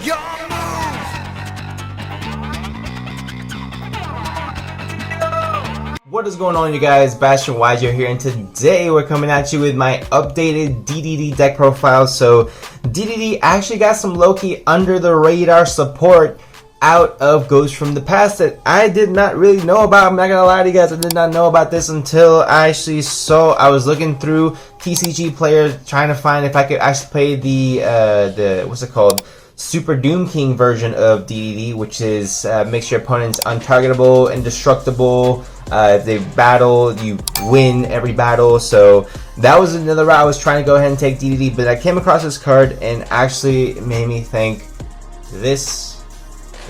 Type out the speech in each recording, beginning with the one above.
What is going on, you guys? Bashtian here, and today we're coming at you with my updated DDD deck profile. So DDD actually got some low-key under the radar support out of Ghosts from the Past that I did not really know about. I'm not gonna lie to you guys, I did not know about this until I actually saw. I was looking through TCG players trying to find if I could actually play the what's it called, Super Doom King version of DDD, which is makes your opponents untargetable, indestructible. If they battle, you win every battle. So that was another route I was trying to go ahead and take DDD, but I came across this card and actually it made me think, this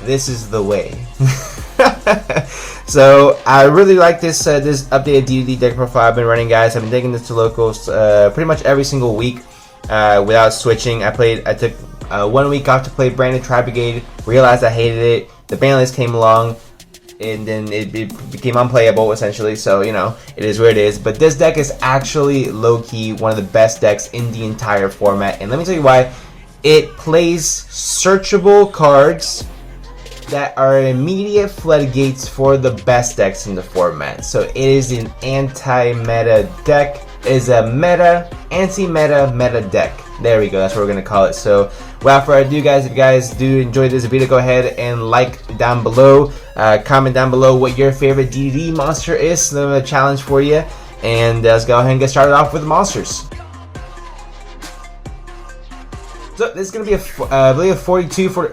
is the way. So I really like this this updated DDD deck profile I've been running, guys. I've been taking this to locals pretty much every single week without switching. I took 1 week off to play Branded Tri-Brigade, realized I hated it. The Banlist came along, and then it became unplayable essentially, so you know, it is where it is. But this deck is actually low-key one of the best decks in the entire format, and let me tell you why. It plays searchable cards that are immediate floodgates for the best decks in the format. So it is an anti-meta deck. It is a anti-meta meta deck. There we go, that's what we're gonna call it. So without further ado, guys, if you guys do enjoy this video, go ahead and like down below, comment down below what your favorite DDD monster is. A challenge for you, and let's go ahead and get started off with the monsters. So this is going to be I believe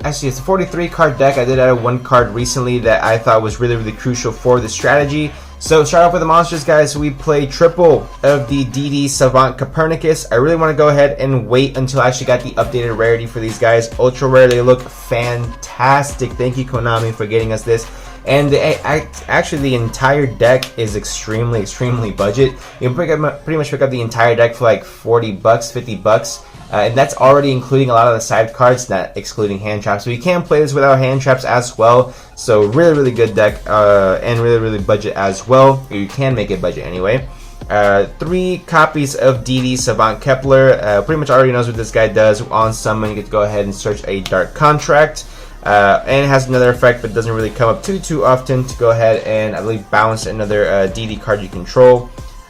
actually it's a 43 card deck. I did add one card recently that I thought was really crucial for the strategy. So start off with the monsters, guys. We play triple of the DD Savant Copernicus. I really want to go ahead and wait until I actually got the updated rarity for these guys. Ultra rare, they look fantastic. Thank you, Konami, for getting us this. And actually the entire deck is extremely budget. You can pretty much pick up the entire deck for like 40 bucks, 50 bucks. And that's already including a lot of the side cards, not excluding hand traps. So you can play this without hand traps as well. So really good deck, and really budget as well. You can make it budget anyway. 3 copies of DD Savant Kepler. Pretty much already knows what this guy does. On summon, you get to go ahead and search a Dharc contract. And it has another effect, but doesn't really come up too often, to go ahead and I believe bounce another DD card you control.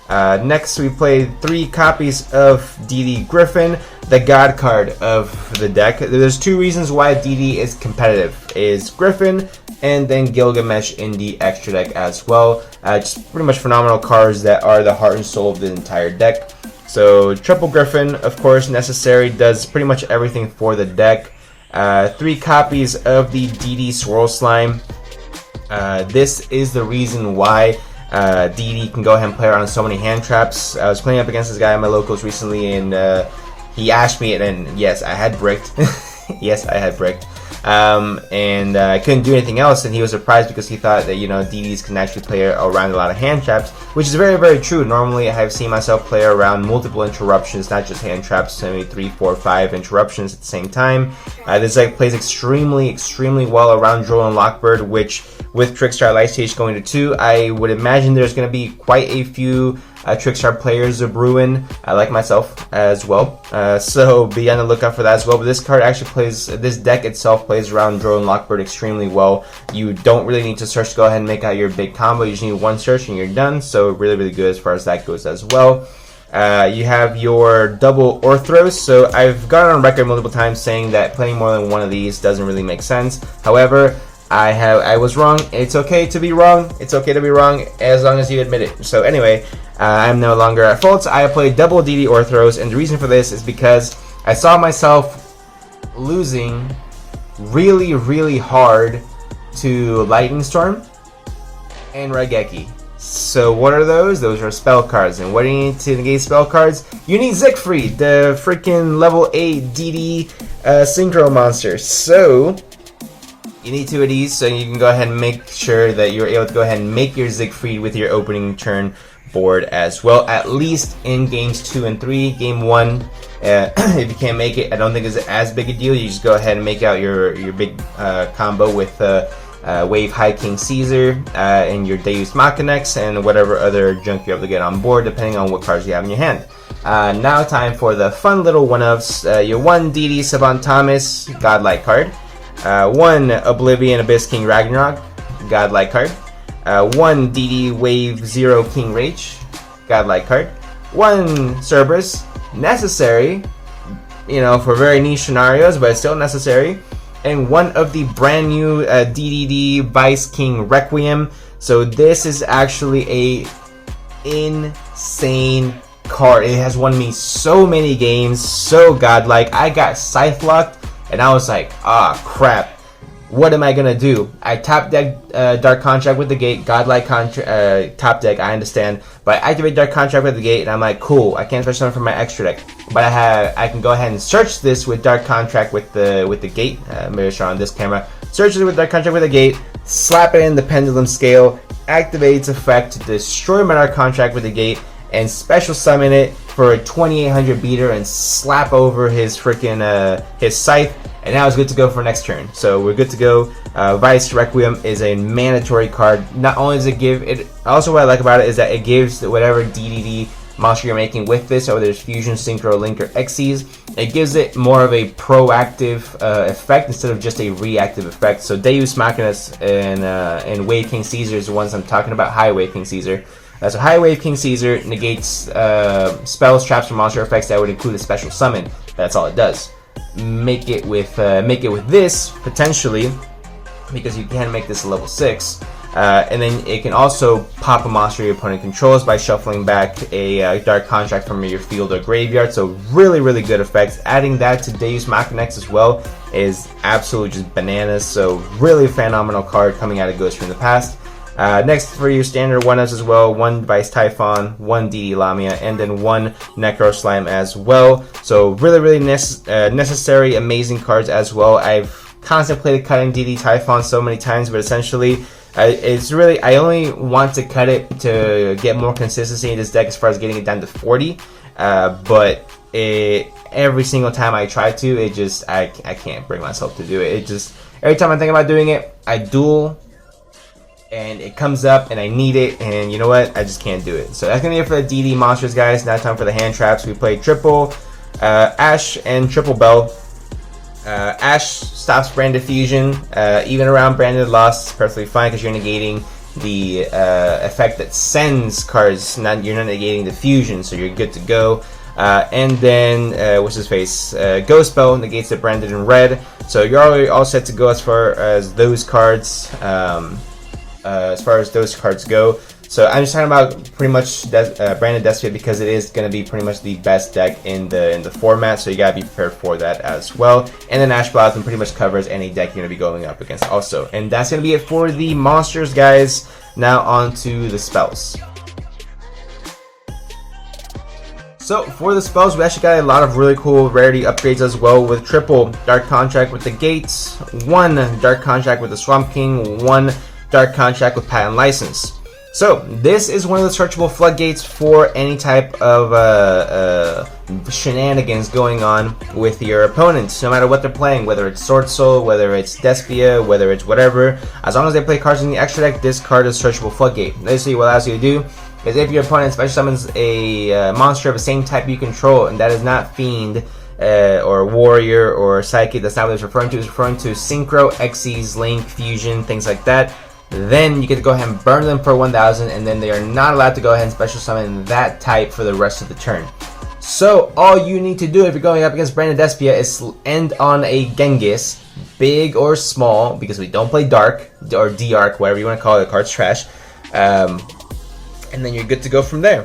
Next we play 3 copies of DD Gryphon, the god card of the deck. There's 2 reasons why DD is competitive: is Gryphon and then Gilgamesh in the extra deck as well. Just pretty much phenomenal cards that are the heart and soul of the entire deck. So triple Gryphon, of course, necessary, does pretty much everything for the deck. 3 copies of the DD Swirl Slime. This is the reason why DD can go ahead and play around so many hand traps. I was playing up against this guy at my locals recently, and he ashed me, and yes, I had bricked. Yes, I had bricked. And I couldn't do anything else, and he was surprised because he thought that, you know, DDs can actually play around a lot of hand traps, which is very true. Normally I have seen myself play around multiple interruptions, not just hand traps, maybe 3, 4, 5 interruptions at the same time. This deck plays extremely well around Droll and Lockbird, which with Trickstar Light Stage going to 2, I would imagine there's going to be quite a few Trickstar players of Bruin, like myself as well. So be on the lookout for that as well. But this card actually plays, this deck itself plays around Droll and Lockbird extremely well. You don't really need to search to go ahead and make out your big combo. You just need 1 search and you're done. So really good as far as that goes as well. You have your double Orthros. So I've gone on record multiple times saying that playing more than one of these doesn't really make sense. However, I was wrong. It's okay to be wrong. It's okay to be wrong as long as you admit it. So anyway, I'm no longer at fault. I played double DD Orthros, and the reason for this is because I saw myself losing really hard to Lightning Storm and Raigeki. So what are those? Those are spell cards. And what do you need to negate spell cards? You need Siegfried, the freaking level 8 DD synchro monster. So you need 2 of these, so you can go ahead and make sure that you're able to go ahead and make your Siegfried with your opening turn board as well, at least in games 2 and 3. Game 1, if you can't make it, I don't think it's as big a deal. You just go ahead and make out your big combo with Wave High King Ceasar and your Deus Machinex and whatever other junk you're able to get on board, depending on what cards you have in your hand. Now time for the fun little one-ofs. Your 1 DD Savant Thomas Godlike card. 1 Oblivion Abyss King Ragnarok, godlike card. 1 DD Wave 0 King Rage, godlike card. 1 Cerberus, necessary, you know, for very niche scenarios, but it's still necessary. And 1 of the brand new DDD Vice King Requiem. So this is actually a insane card. It has won me so many games, so godlike. I got Scythe locked, and I was like, ah, crap. What am I gonna do? I top deck Dharc Contract with the Gate, godlike top deck, I understand, but I activate Dharc Contract with the Gate, and I'm like, cool, I can't fetch something from my extra deck, but I can go ahead and search this with Dharc Contract with the Gate. Maybe show on this camera. Search it with Dharc Contract with the Gate, slap it in the Pendulum Scale, activate its effect to destroy my Dharc Contract with the Gate, and special summon it for a 2800 beater and slap over his freaking his Scythe. And now it's good to go for next turn. So we're good to go. Vice Requiem is a mandatory card. Not only does it give it, also what I like about it is that it gives whatever DDD monster you're making with this, whether it's Fusion, Synchro, Link, or Xyz, it gives it more of a proactive effect instead of just a reactive effect. So Deus Machinas and Wave King Ceasar is the ones I'm talking about. High Wave King Ceasar. So High Wave King Ceasar negates spells, traps, or monster effects that would include a special summon. That's all it does. Make it with this potentially, because you can make this a level 6, and then it can also pop a monster your opponent controls by shuffling back a Dharc Contract from your field or graveyard. So really good effects. Adding that to Deus Machinex as well is absolutely just bananas. So really phenomenal card coming out of Ghost from the past. Next for your standard 1-ups as well, 1 Vice Typhon, 1 DD Lamia, and then 1 Necro Slime as well. So really necessary, amazing cards as well. I've contemplated cutting DD Typhon so many times, but essentially it's really, I only want to cut it to get more consistency in this deck as far as getting it down to 40, but every single time I try to, it just, I can't bring myself to do it. It just, every time I think about doing it, I duel, and it comes up, and I need it, and you know what? I just can't do it. So that's gonna be it for the DD monsters, guys. Now time for the hand traps. We played triple Ash and triple Belle. Ash stops branded fusion, even around branded loss, perfectly fine because you're negating the effect that sends cards. You're not negating the fusion, so you're good to go. And then what's his face? Ghost Belle negates the branded in red, so you're already all set to go as far as those cards. Go. So I'm just talking about pretty much Branded Despot because it is going to be pretty much the best deck in the format, so you gotta be prepared for that as well. And then Ash Blossom pretty much covers any deck you're going to be going up against also. And that's going to be it for the monsters, guys. Now on to the spells. So for the spells, we actually got a lot of really cool rarity upgrades as well, with triple Dharc Contract with the Gates, 1 Dharc Contract with the Swamp King, 1 Dharc Contract with Patent License. So this is one of the searchable floodgates for any type of shenanigans going on with your opponents, no matter what they're playing, whether it's Sword Soul, whether it's Despia, whether it's whatever. As long as they play cards in the extra deck, this card is searchable floodgate. Basically what it allows you to do is if your opponent special summons a monster of the same type you control, and that is not Fiend, or Warrior, or Psychic, that's not what it's referring to. It's referring to Synchro, Xyz, Link, Fusion, things like that. Then you get to go ahead and burn them for 1000, and then they are not allowed to go ahead and special summon that type for the rest of the turn. So all you need to do if you're going up against Branded Despia is end on a Genghis, big or small, because we don't play Dharc, or D-Arc, whatever you want to call it, the card's trash. And then you're good to go from there.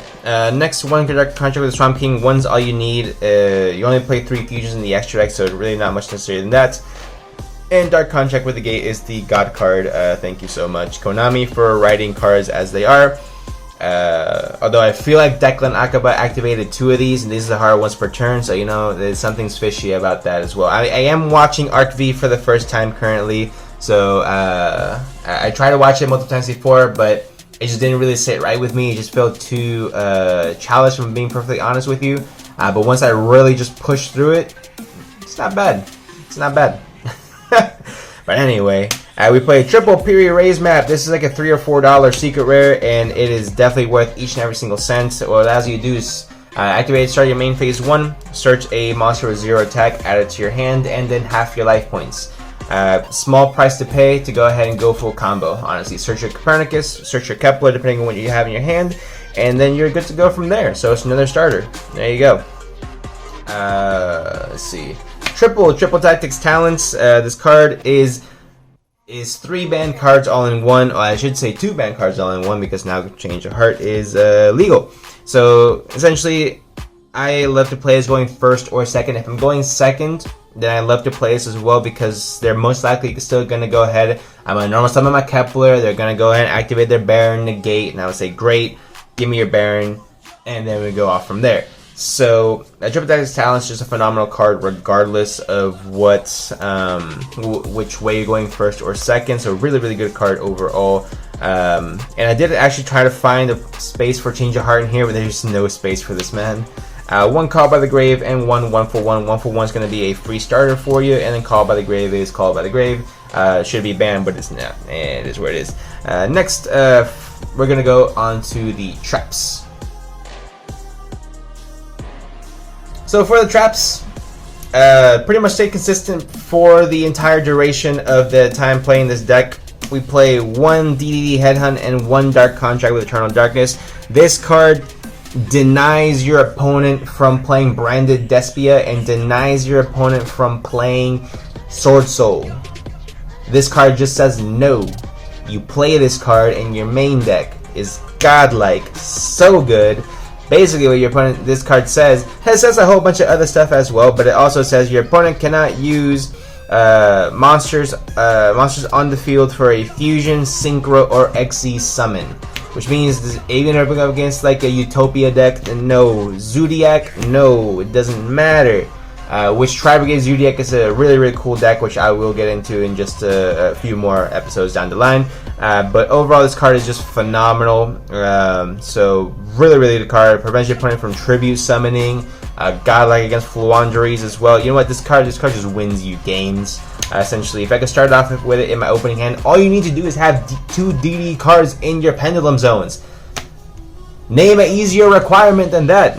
Next one, Dharc Contract with the Swamp King, 1's all you need. You only play 3 fusions in the extra deck, so really not much necessary than that. And Dharc Contract with the Gate is the God card. Thank you so much, Konami, for writing cards as they are. Although I feel like Declan Akaba activated 2 of these, and these are the hard ones per turn, so you know, there's something's fishy about that as well. I am watching Arc V for the first time currently, so I tried to watch it multiple times before, but it just didn't really sit right with me. It just felt too childish, if I'm being perfectly honest with you. But once I really just pushed through it, it's not bad. It's not bad. But anyway, we played triple Piri Reis Map. This is like a $3 or $4 secret rare, and it is definitely worth each and every single cent. What it allows you to do is activate, start your main phase 1, search a monster with 0 attack, add it to your hand, and then half your life points. Small price to pay to go ahead and go full combo, honestly. Search your Copernicus, search your Kepler, depending on what you have in your hand, and then you're good to go from there. So it's another starter. There you go. Let's see. Triple Tactics Talents. This card is 3 banned cards all in one. Or I should say 2 banned cards all in one, because now Change of Heart is legal. So essentially, I love to play as going first or second. If I'm going second, then I love to play this as well, because they're most likely still going to go ahead. I'm going to normal summon my Kepler. They're going to go ahead and activate their Baron, negate, and I would say, great, give me your Baron, and then we go off from there. So, Triple Tactics Talent is just a phenomenal card regardless of what, which way you're going first or second. So, really, really good card overall. And I did actually try to find a space for Change of Heart in here, but there's just no space for this man. 1 Call by the Grave and 1 1-for-1. 1-for-1 is going to be a free starter for you, and then Call by the Grave is Call by the Grave. Should be banned, but it's not. It is where it is. Next, we're going to go on to the traps. So for the traps, pretty much stay consistent for the entire duration of the time playing this deck. We play 1 DDD Headhunt and 1 Dark Contract with Eternal Darkness. This card denies your opponent from playing Branded Despia and denies your opponent from playing Sword Soul. This card just says no. You play this card and your main deck is godlike, so good. Basically, what your opponent, this card says, it says a whole bunch of other stuff as well, but it also says your opponent cannot use monsters on the field for a fusion, synchro, or XZ summon. Which means even if we're up against like a Utopia deck, no. Zodiac, no, it doesn't matter. Which Tri-Brigade Zodiac is a really, really cool deck, which I will get into in just a few more episodes down the line. But overall, this card is just phenomenal. So really, really good card. Prevents your opponent from tribute summoning. Godlike against Fluanderies as well. You know what? This card just wins you games. Essentially, if I could start off with it in my opening hand, all you need to do is have 2 DD cards in your pendulum zones. Name an easier requirement than that.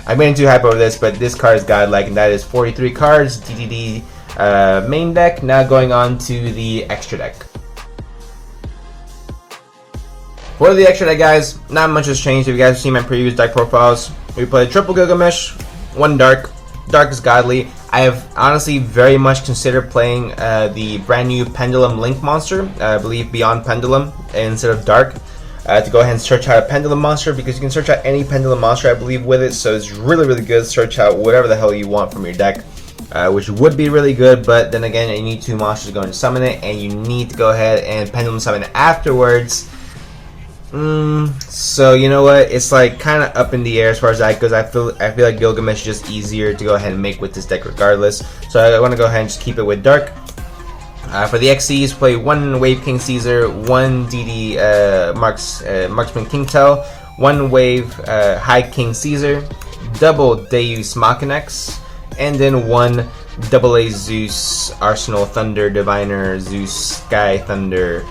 I'm getting too hype over this, but this card is godlike, and that is 43 cards, DDD main deck. Now going on to the extra deck. For the extra deck, guys, not much has changed. If you guys have seen my previous deck profiles, we played triple Gilgamesh, 1 Dharc. Dharc is godly. I have honestly very much considered playing the brand new Pendulum Link monster, I believe Beyond Pendulum, instead of Dharc, to go ahead and search out a Pendulum monster, because you can search out any Pendulum monster, I believe, with it. So it's really, really good. Search out whatever the hell you want from your deck, which would be really good. But then again, you need 2 monsters going to summon it, and you need to go ahead and Pendulum summon it afterwards. So you know what? It's like kind of up in the air as far as that goes. I feel like Gilgamesh is just easier to go ahead and make with this deck regardless. So I want to go ahead and just keep it with Dharc. For the XCs, play 1 Wave King Ceasar, 1 DD Marksman King Tell, 1 Wave High King Ceasar, double Deus Machinex, and then 1 double A Zeus Arsenal Thunder Diviner Zeus Sky Thunder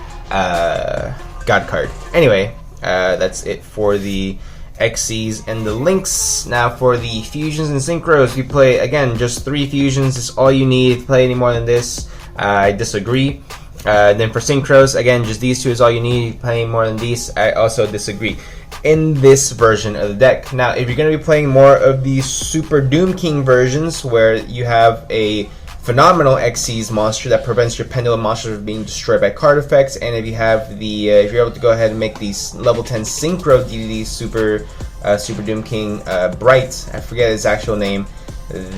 God card. Anyway, that's it for the XCs and the links. Now for the fusions and synchros, we play again just 3 fusions. It's all you need. If you play any more than this, I disagree. Then for synchros, again, just these 2 is all you need. If you play more than these, I also disagree. In this version of the deck. Now, if you're going to be playing more of the Super Doom King versions, where you have a phenomenal XC's monster that prevents your Pendulum monsters from being destroyed by card effects, and if you have the if you're able to go ahead and make these level 10 Synchro DDD Super Doom King Bright, I forget his actual name,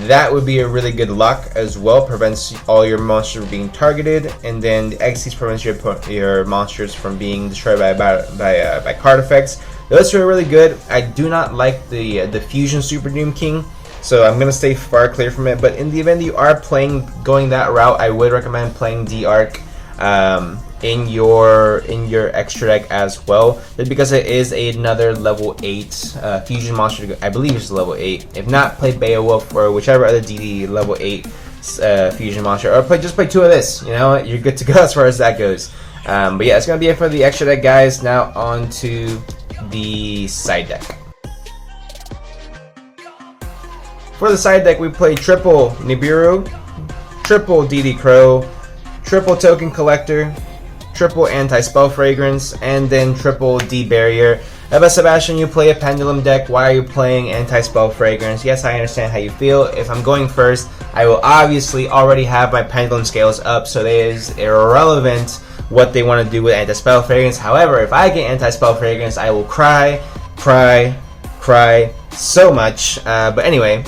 that would be a really good lock as well. Prevents all your monsters from being targeted, and then the XC's prevents your monsters from being destroyed by card effects. Those 2 are really good. I do not like the Fusion Super Doom King, so I'm gonna stay far clear from it. But in the event you are going that route, I would recommend playing Dharc in your extra deck as well, just because it is another level 8 fusion monster. I believe it's level 8. If not, play Beowulf or whichever other DD level 8 fusion monster, or just play 2 of this. You know, you're good to go as far as that goes. But yeah, it's gonna be it for the extra deck, guys. Now on to the side deck. For the side deck, we play triple Nibiru, triple DD Crow, triple Token Collector, triple Anti-Spell Fragrance, and then triple D Barrier. But Sebastian, you play a Pendulum deck. Why are you playing Anti-Spell Fragrance? Yes, I understand how you feel. If I'm going first, I will obviously already have my Pendulum scales up, so it is irrelevant what they want to do with Anti-Spell Fragrance. However, if I get Anti-Spell Fragrance, I will cry so much. But anyway,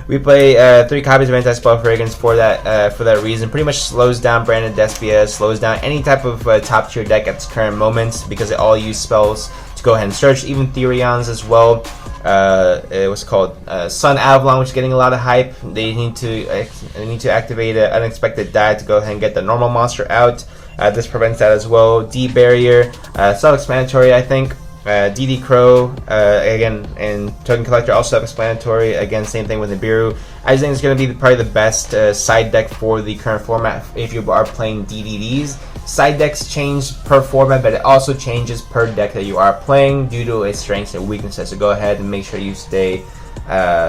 we play 3 copies of Anti-Spell Fragrance for that reason. Pretty much slows down Brandon Despia, slows down any type of top tier deck at this current moment, because it all use spells to go ahead and search, even Therions as well. It was called Sun Avalon, which is getting a lot of hype. They need to activate an Unexpected Die to go ahead and get the normal monster out. This prevents that as well. D Barrier, self-explanatory, I think. DD Crow, again, and Token Collector, also self-explanatory. Again, same thing with Nibiru. I just think it's going to be probably the best side deck for the current format if you are playing DDDs. Side decks change per format, but it also changes per deck that you are playing due to its strengths and weaknesses. So go ahead and make sure you stay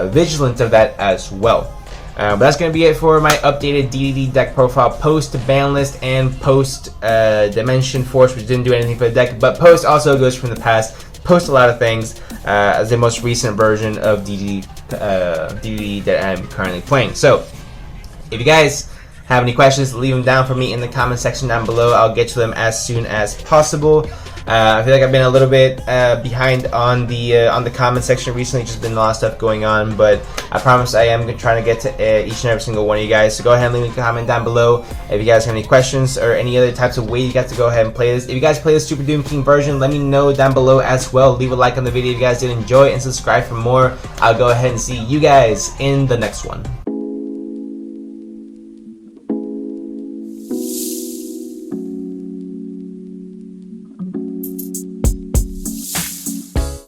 vigilant of that as well. But that's going to be it for my updated DDD deck profile post Banlist and post Dimension Force, which didn't do anything for the deck, but post also goes from the past. Post a lot of things as the most recent version of DDD that I'm currently playing. So if you guys have any questions, leave them down for me in the comment section down below. I'll get to them as soon as possible. I feel like I've been a little bit behind on the comment section recently. Just been a lot of stuff going on, but I promise I am trying to get to each and every single one of you guys. So go ahead and leave me a comment down below if you guys have any questions or any other types of way you guys to go ahead and play this. If you guys play the Super Doom King version, let me know down below as well. Leave a like on the video if you guys did enjoy, and subscribe for more. I'll go ahead and see you guys in the next one.